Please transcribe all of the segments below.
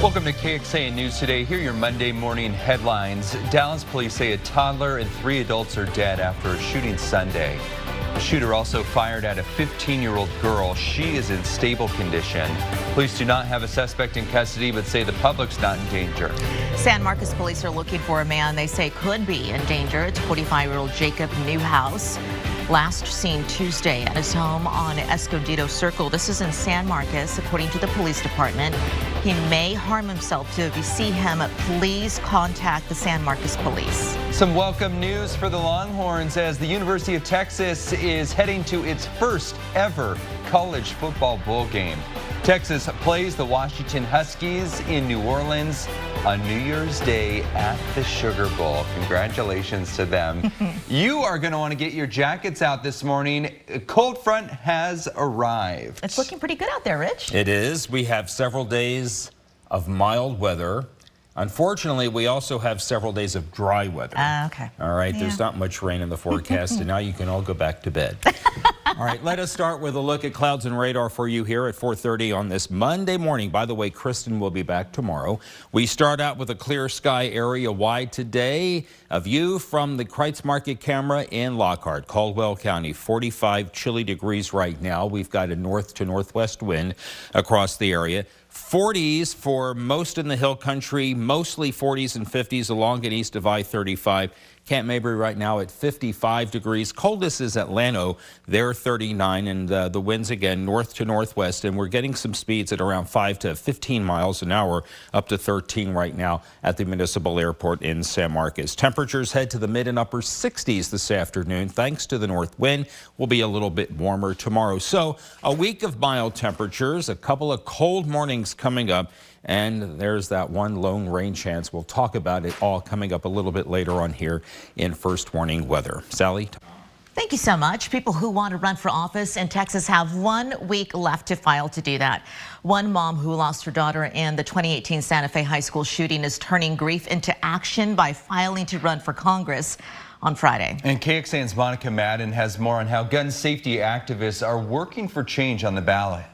Welcome to KXAN News Today. Here are your Monday morning headlines. Dallas police say a toddler and 3 adults are dead after a shooting Sunday. The shooter also fired at a 15-year-old girl. She is in stable condition. Police do not have a suspect in custody, but say the public's not in danger. San Marcos police are looking for a man they say could be in danger. It's 45-year-old Jacob Newhouse. Last seen Tuesday at his home on Escondido Circle. This is in San Marcos, according to the police department. He may harm himself. So if you see him, please contact the San Marcos police. Some welcome news for the Longhorns as the University of Texas is heading to its first ever college football bowl game. Texas plays the Washington Huskies in New Orleans on New Year's Day at the Sugar Bowl. Congratulations to them. You are going to want to get your jackets out this morning. A cold front has arrived. It's looking pretty good out there, Rich. It is. We have several days of mild weather. Unfortunately, we also have several days of dry weather. Okay. All right, There's not much rain in the forecast, and now you can all go back to bed. All right, let us start with a look at clouds and radar for you here at 4:30 on this Monday morning. By the way, Kristen will be back tomorrow. We start out with a clear sky area wide today. A view from the Kreitz Market camera in Lockhart, Caldwell County, 45 chilly degrees right now. We've got a north to northwest wind across the area. 40s for most in the hill country, mostly 40s and 50s along and east of I-35. Camp Mabry right now at 55 degrees. Coldest is at Llano. They're 39, and the winds again north to northwest, and we're getting some speeds at around 5 to 15 miles an hour, up to 13 right now at the municipal airport in San Marcos. Temperatures head to the mid and upper 60s this afternoon. Thanks to the north wind, will be a little bit warmer tomorrow. So a week of mild temperatures, a couple of cold mornings coming up. And there's that one lone rain chance. We'll talk about it all coming up a little bit later on here in First Warning Weather. Sally? Thank you so much. People who want to run for office in Texas have 1 week left to file to do that. One mom who lost her daughter in the 2018 Santa Fe High School shooting is turning grief into action by filing to run for Congress on Friday. And KXAN's Monica Madden has more on how gun safety activists are working for change on the ballot.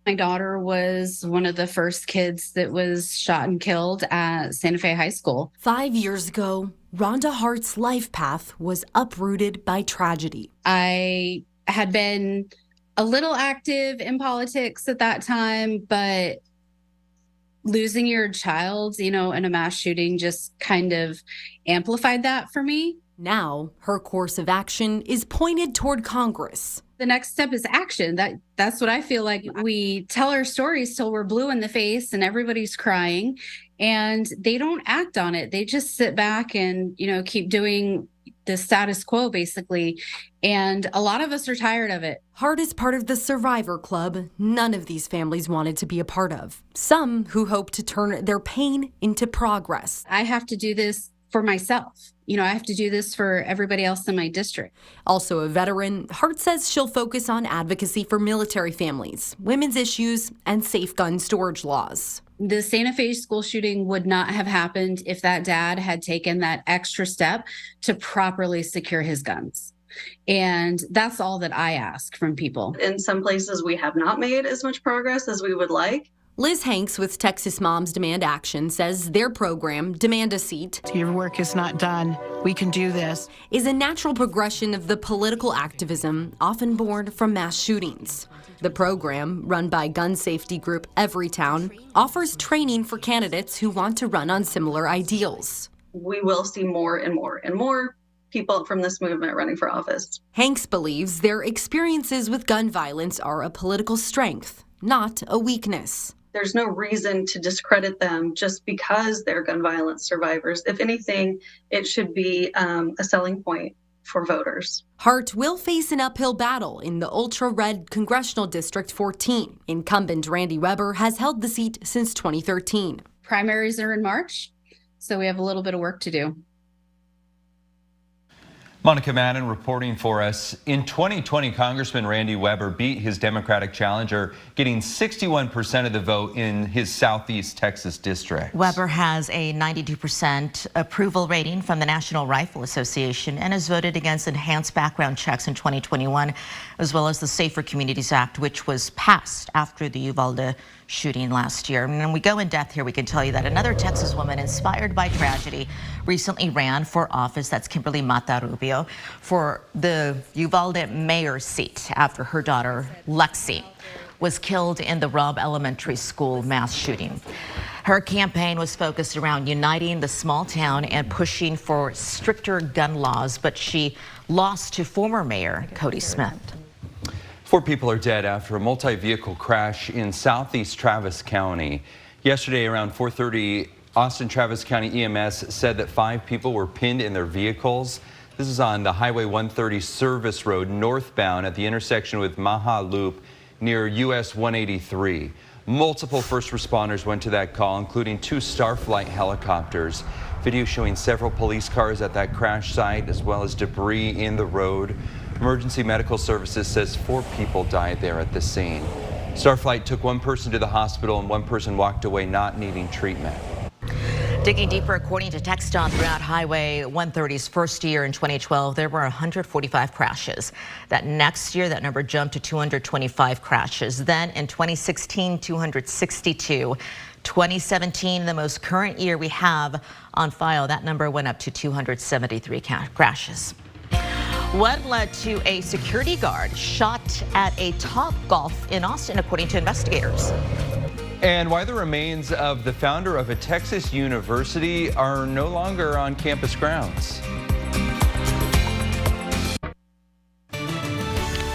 My daughter was one of the first kids that was shot and killed at Santa Fe High School. 5 years ago, Rhonda Hart's life path was uprooted by tragedy. I had been a little active in politics at that time, but losing your child, in a mass shooting just kind of amplified that for me. Now, her course of action is pointed toward Congress. The next step is action. That's what I feel like. We tell our stories till we're blue in the face and everybody's crying, and they don't act on it. They just sit back and, keep doing the status quo, basically. And a lot of us are tired of it. Hart is part of the Survivor Club none of these families wanted to be a part of. Some who hope to turn their pain into progress. I have to do this for myself. I have to do this for everybody else in my district. Also a veteran, Hart says she'll focus on advocacy for military families, women's issues, and safe gun storage laws. The Santa Fe school shooting would not have happened if that dad had taken that extra step to properly secure his guns. And that's all that I ask from people. In some places, we have not made as much progress as we would like. Liz Hanks with Texas Moms Demand Action says their program, Demand a Seat, your work is not done. We can do this, is a natural progression of the political activism often born from mass shootings. The program, run by gun safety group Everytown, offers training for candidates who want to run on similar ideals. We will see more and more and more people from this movement running for office. Hanks believes their experiences with gun violence are a political strength, not a weakness. There's no reason to discredit them just because they're gun violence survivors. If anything, it should be a selling point for voters. Hart will face an uphill battle in the ultra-red Congressional District 14. Incumbent Randy Weber has held the seat since 2013. Primaries are in March, so we have a little bit of work to do. Monica Madden reporting for us. In 2020, Congressman Randy Weber beat his Democratic challenger, getting 61% of the vote in his Southeast Texas district. Weber has a 92% approval rating from the National Rifle Association and has voted against enhanced background checks in 2021, as well as the Safer Communities Act, which was passed after the Uvalde shooting last year. And when we go in depth here, we can tell you that another Texas woman inspired by tragedy recently ran for office. That's Kimberly Mata Rubio for the Uvalde mayor's seat after her daughter, Lexi, was killed in the Robb Elementary School mass shooting. Her campaign was focused around uniting the small town and pushing for stricter gun laws, but she lost to former Mayor Cody Smith. 4 people are dead after a multi-vehicle crash in southeast Travis County. Yesterday around 4:30, Austin Travis County EMS said that 5 people were pinned in their vehicles. This is on the Highway 130 service road northbound at the intersection with Maha Loop near US 183. Multiple first responders went to that call, including 2 Starflight helicopters. Video showing several police cars at that crash site, as well as debris in the road. Emergency Medical Services says 4 people died there at the scene. Starflight took 1 person to the hospital and 1 person walked away not needing treatment. Digging deeper, according to TxDOT, throughout Highway 130's first year in 2012, there were 145 crashes. That next year, that number jumped to 225 crashes. Then in 2016, 262. 2017, the most current year we have on file, that number went up to 273 crashes. What led to a security guard shot at a Topgolf in Austin, according to investigators? And why the remains of the founder of a Texas university are no longer on campus grounds.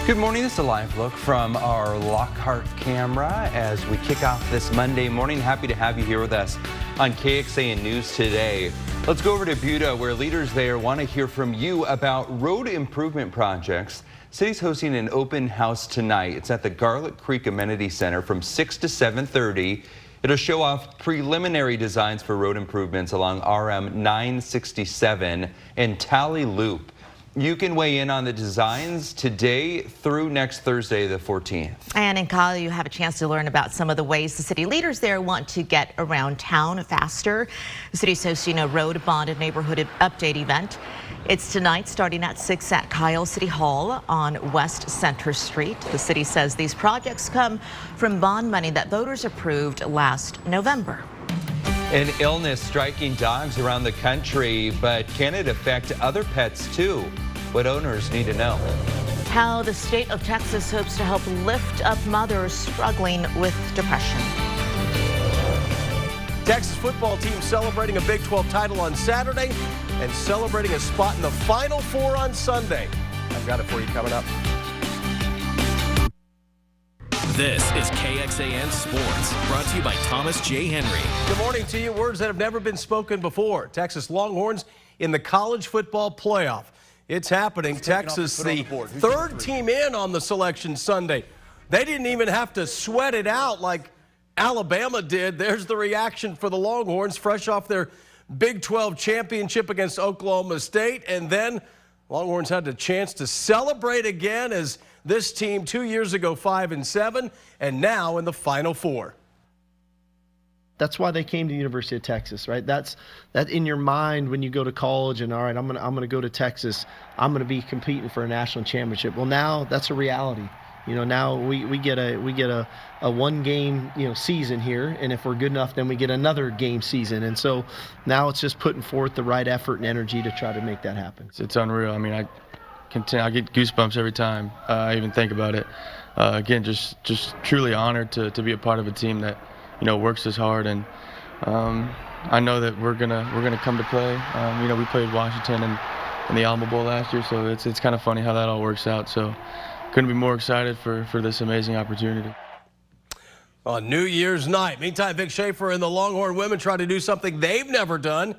Good morning. This is a live look from our Lockhart camera as we kick off this Monday morning. Happy to have you here with us on KXAN News today. Let's go over to Buda, where leaders there want to hear from you about road improvement projects. City's hosting an open house tonight. It's at the Garlic Creek Amenity Center from 6 to 7:30. It'll show off preliminary designs for road improvements along RM 967 and Tally Loop. You can weigh in on the designs today through next Thursday, the 14th. And in Kyle, you have a chance to learn about some of the ways the city leaders there want to get around town faster. The city's hosting a road bond and neighborhood update event. It's tonight starting at 6 at Kyle City Hall on West Center Street. The city says these projects come from bond money that voters approved last November. An illness striking dogs around the country, but can it affect other pets too? What owners need to know. How the state of Texas hopes to help lift up mothers struggling with depression. Texas football team celebrating a Big 12 title on Saturday and celebrating a spot in the Final Four on Sunday. I've got it for you coming up. This is KXAN Sports, brought to you by Thomas J. Henry. Good morning to you. Words that have never been spoken before. Texas Longhorns in the college football playoff. It's happening. Texas, the 3rd team in on the selection Sunday. They didn't even have to sweat it out like Alabama did. There's the reaction for the Longhorns, fresh off their Big 12 championship against Oklahoma State. And then Longhorns had the chance to celebrate again as this team 2 years ago 5-7 and now in the Final Four. That's why they came to the University of Texas, right? That's in your mind when you go to college and all right, I'm gonna go to Texas. I'm gonna be competing for a national championship. Well, now that's a reality. You know, now we get a 1-game season here, and if we're good enough, then we get another game season. And so now it's just putting forth the right effort and energy to try to make that happen. It's unreal. I mean, I get goosebumps every time I even think about it. Again, just truly honored to be a part of a team that works this hard, and I know that we're gonna come to play. We played Washington in the Alamo Bowl last year, so it's kind of funny how that all works out. So couldn't be more excited for this amazing opportunity. On New Year's night, meantime, Vic Schaefer and the Longhorn women try to do something they've never done: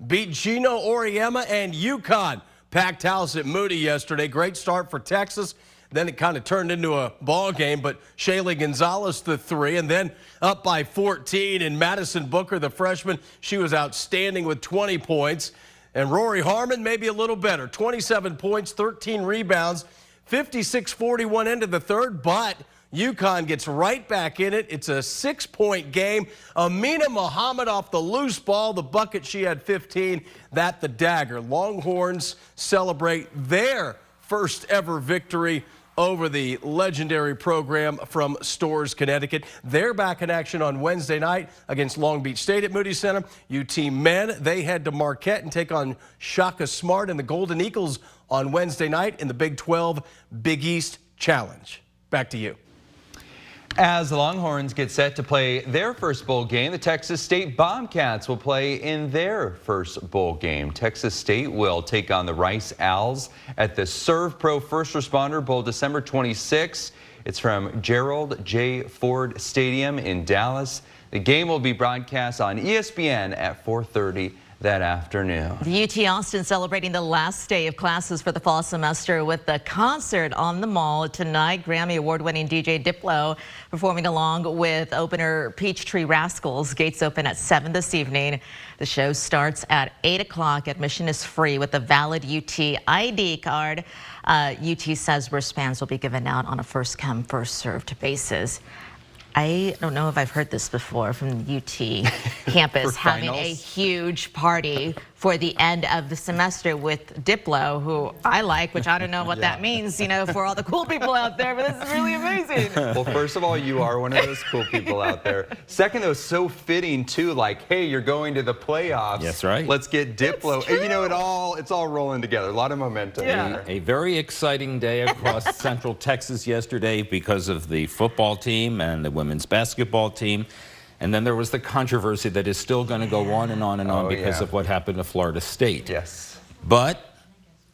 beat Gino Auriemma and UConn. Packed house at Moody yesterday. Great start for Texas. Then it kind of turned into a ball game, but Shaylee Gonzalez the 3, and then up by 14. And Madison Booker, the freshman, she was outstanding with 20 points. And Rory Harmon maybe a little better, 27 points, 13 rebounds, 56-41 into the third, but UConn gets right back in it. It's a 6-point game. Amina Muhammad off the loose ball, the bucket, she had 15. That the dagger. Longhorns celebrate their first ever victory over the legendary program from Storrs, Connecticut. They're back in action on Wednesday night against Long Beach State at Moody Center. UT men, they head to Marquette and take on Shaka Smart and the Golden Eagles on Wednesday night in the Big 12 Big East Challenge. Back to you. As the Longhorns get set to play their first bowl game, the Texas State Bobcats will play in their first bowl game. Texas State will take on the Rice Owls at the Serve Pro First Responder Bowl December 26. It's from Gerald J. Ford Stadium in Dallas. The game will be broadcast on ESPN at 4:30 that afternoon. The UT Austin celebrating the last day of classes for the fall semester with the concert on the Mall tonight. Grammy award-winning DJ Diplo performing along with opener Peachtree Rascals. Gates open at 7 this evening. The show starts at 8 o'clock. Admission is free with a valid UT ID card. UT says wristbands will be given out on a first-come, first-served basis. I don't know if I've heard this before from the UT campus, having a huge party for the end of the semester with Diplo, who I like, which I don't know what that means, you know, for all the cool people out there, but this is really amazing. Well, first of all, you are one of those cool people out there. Second, though, so fitting, too, like, hey, you're going to the playoffs. That's right. Let's get Diplo. And, you know, it's all rolling together. A lot of momentum. Yeah. A very exciting day across Central Texas yesterday because of the football team and the women's basketball team. And then there was the controversy that is still going to go on and on and on because of what happened to Florida State. Yes. But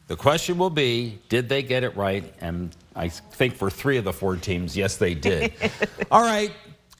the question will be, did they get it right? And I think for 3 of the 4 teams, yes, they did. All right.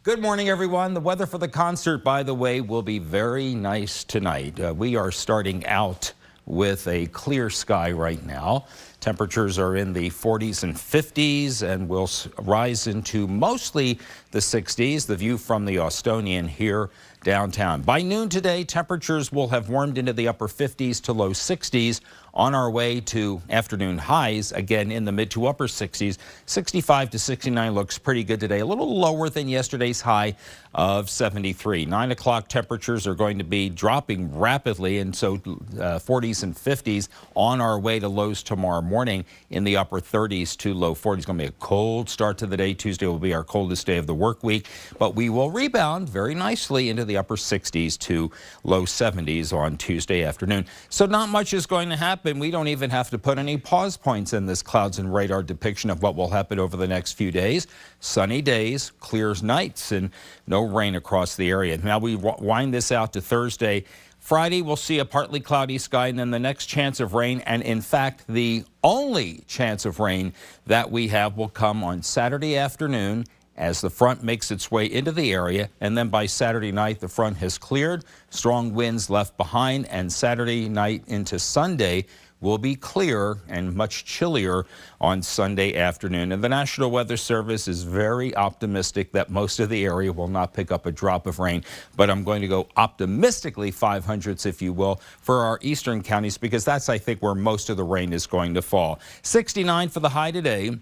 Good morning, everyone. The weather for the concert, by the way, will be very nice tonight. We are starting out with a clear sky right now. Temperatures are in the 40s and 50s and will rise into mostly the 60s. The view from the Austonian here downtown. By noon today, temperatures will have warmed into the upper 50s to low 60s on our way to afternoon highs, again in the mid to upper 60s. 65 to 69 looks pretty good today, a little lower than yesterday's high of 73. 9 o'clock temperatures are going to be dropping rapidly, and so 40s and 50s on our way to lows tomorrow morning in the upper 30s to low 40s. It's going to be a cold start to the day. Tuesday will be our coldest day of the work week, but we will rebound very nicely into the upper 60s to low 70s on Tuesday afternoon. So not much is going to happen. We don't even have to put any pause points in this clouds and radar depiction of what will happen over the next few days. Sunny days, clear nights, and no rain across the area. Now we wind this out to Thursday. Friday, we'll see a partly cloudy sky, and then the next chance of rain, and in fact, the only chance of rain that we have will come on Saturday afternoon as the front makes its way into the area, and then by Saturday night, the front has cleared, strong winds left behind, and Saturday night into Sunday will be clear and much chillier on Sunday afternoon. And the National Weather Service is very optimistic that most of the area will not pick up a drop of rain, but I'm going to go optimistically 500s, if you will, for our eastern counties, because that's, I think, where most of the rain is going to fall. 69 for the high today.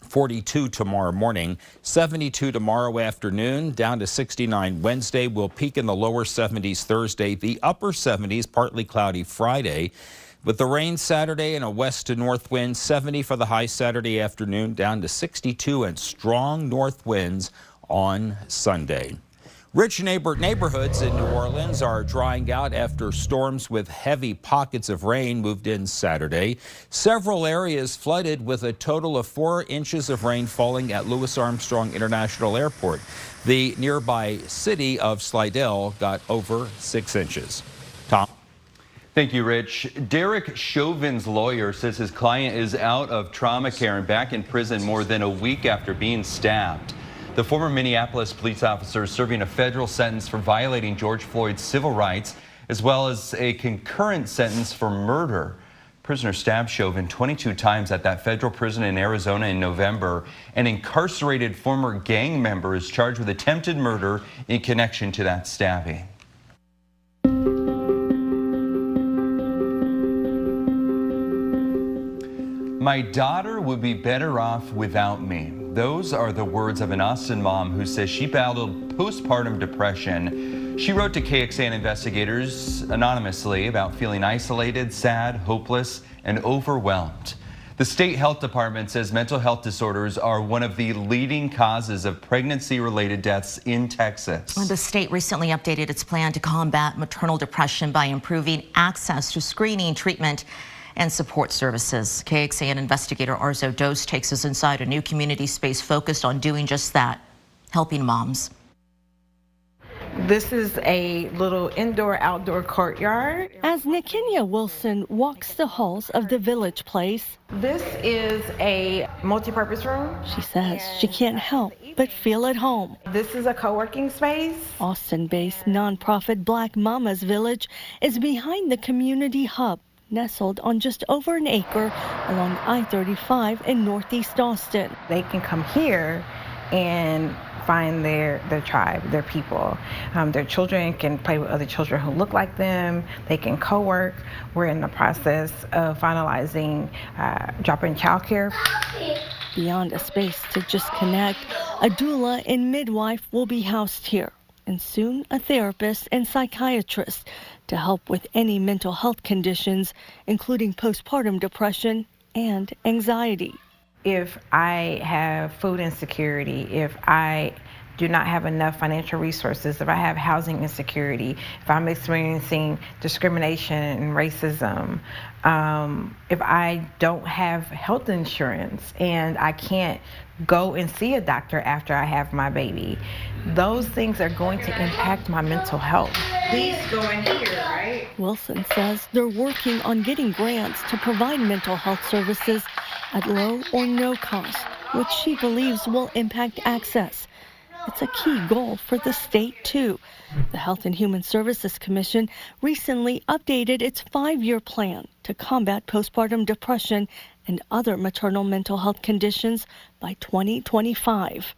42 tomorrow morning, 72 tomorrow afternoon, down to 69 Wednesday. We'll peak in the lower 70s Thursday, the upper 70s, partly cloudy Friday. With the rain Saturday and a west to north wind, 70 for the high Saturday afternoon, down to 62 and strong north winds on Sunday. Rich neighborhoods in New Orleans are drying out after storms with heavy pockets of rain moved in Saturday. Several areas flooded with a total of 4 inches of rain falling at Louis Armstrong International Airport. The nearby city of Slidell got over 6 inches. Tom? Thank you, Rich. Derek Chauvin's lawyer says his client is out of trauma care and back in prison more than a week after being stabbed. The former Minneapolis police officer is serving a federal sentence for violating George Floyd's civil rights, as well as a concurrent sentence for murder. Prisoner stabbed Chauvin 22 times at that federal prison in Arizona in November. An incarcerated former gang member is charged with attempted murder in connection to that stabbing. My daughter would be better off without me. Those are the words of an Austin mom who says she battled postpartum depression. She wrote to KXAN investigators anonymously about feeling isolated, sad, hopeless, and overwhelmed. The state health department says mental health disorders are one of the leading causes of pregnancy-related deaths in Texas. The state recently updated its plan to combat maternal depression by improving access to screening, treatment, and support services. KXAN investigator Arzo Dos takes us inside a new community space focused on doing just that, helping moms. This is a little indoor-outdoor courtyard. As Nikinia Wilson walks the halls of the Village Place, this is a multi-purpose room. She says she can't help but feel at home. This is a co-working space. Austin-based nonprofit Black Mamas Village is behind the community hub, nestled on just over an acre along I-35 in Northeast Austin. They can come here and find their tribe, their people. Their children can play with other children who look like them. They can co-work. We're in the process of finalizing drop-in childcare. Beyond a space to just connect, a doula and midwife will be housed here, and soon a therapist and psychiatrist to help with any mental health conditions, including postpartum depression and anxiety. If I have food insecurity, if I do not have enough financial resources, if I have housing insecurity, if I'm experiencing discrimination and racism, if I don't have health insurance and I can't go and see a doctor after I have my baby, those things are going to impact my mental health. These go in here, right? Wilson says they're working on getting grants to provide mental health services at low or no cost, which she believes will impact access. It's a key goal for the state, too. The Health and Human Services Commission recently updated its 5-year plan to combat postpartum depression and other maternal mental health conditions by 2025.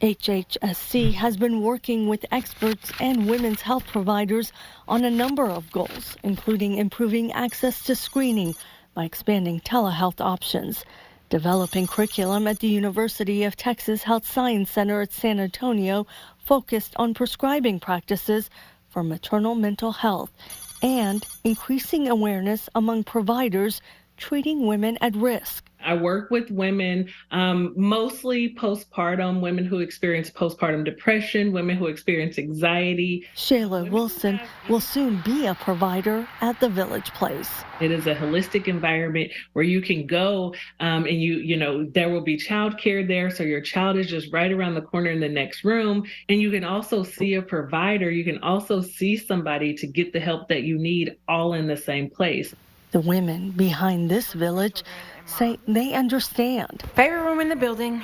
HHSC has been working with experts and women's health providers on a number of goals, including improving access to screening by expanding telehealth options, developing curriculum at the University of Texas Health Science Center at San Antonio focused on prescribing practices for maternal mental health, and increasing awareness among providers treating women at risk. I work with women, mostly postpartum, women who experience postpartum depression, women who experience anxiety. Shayla Wilson will soon be a provider at the Village Place. It is a holistic environment where you can go and you know, there will be childcare there. So your child is just right around the corner in the next room. And you can also see a provider. You can also see somebody to get the help that you need all in the same place. The women behind this village say they understand. Favorite room in the building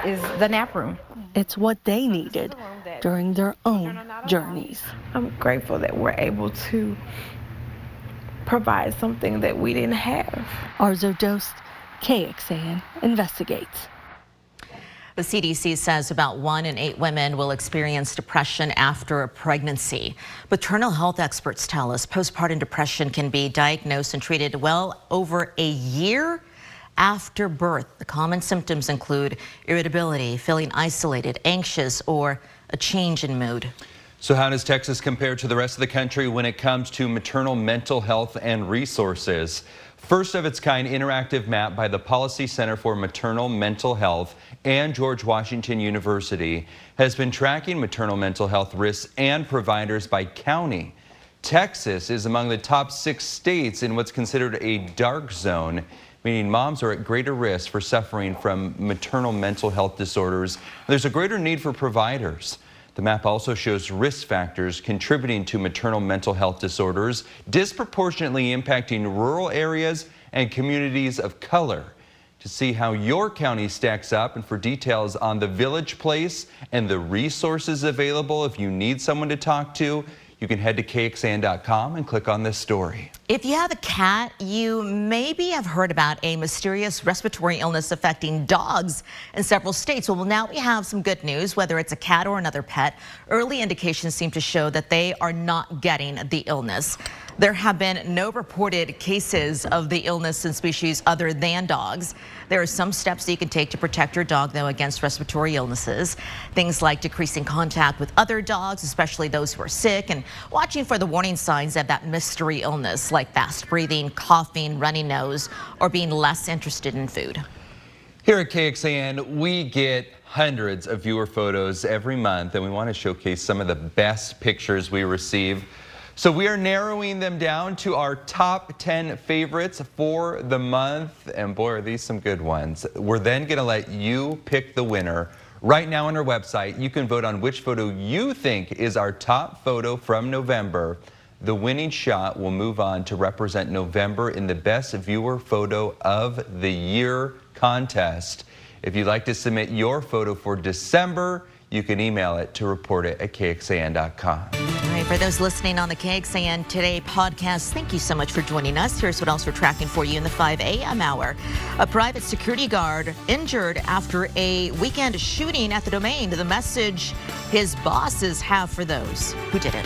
is the nap room. It's what they needed during their own journeys. I'm grateful that we're able to provide something that we didn't have. Arzo Dos, KXAN investigates. The CDC says about 1 in 8 women will experience depression after a pregnancy. Maternal health experts tell us postpartum depression can be diagnosed and treated well over a year after birth. The common symptoms include irritability, feeling isolated, anxious, or a change in mood. So how does Texas compare to the rest of the country when it comes to maternal mental health and resources? First of its kind interactive map by the Policy Center for Maternal Mental Health and George Washington University has been tracking maternal mental health risks and providers by county. Texas is among the top 6 states in what's considered a dark zone, meaning moms are at greater risk for suffering from maternal mental health disorders. There's a greater need for providers. The map also shows risk factors contributing to maternal mental health disorders, disproportionately impacting rural areas and communities of color. To see how your county stacks up and for details on the Village Place and the resources available if you need someone to talk to, you can head to KXAN.com and click on this story. If you have a cat, you maybe have heard about a mysterious respiratory illness affecting dogs in several states. Well, now we have some good news. Whether it's a cat or another pet, early indications seem to show that they are not getting the illness. There have been no reported cases of the illness in species other than dogs. There are some steps that you can take to protect your dog, though, against respiratory illnesses. Things like decreasing contact with other dogs, especially those who are sick, and watching for the warning signs of that mystery illness. like fast breathing, coughing, runny nose, or being less interested in food. Here at KXAN, we get hundreds of viewer photos every month, and we want to showcase some of the best pictures we receive. So we are narrowing them down to our top 10 favorites for the month, and boy, are these some good ones. We're then going to let you pick the winner. Right now on our website, you can vote on which photo you think is our top photo from November. The winning shot will move on to represent November in the Best Viewer Photo of the Year contest. If you'd like to submit your photo for December, you can email it to report@kxan.com. All right, for those listening on the KXAN Today podcast, thank you so much for joining us. Here's what else we're tracking for you in the 5 a.m. hour. A private security guard injured after a weekend shooting at the Domain. The message his bosses have for those who did it.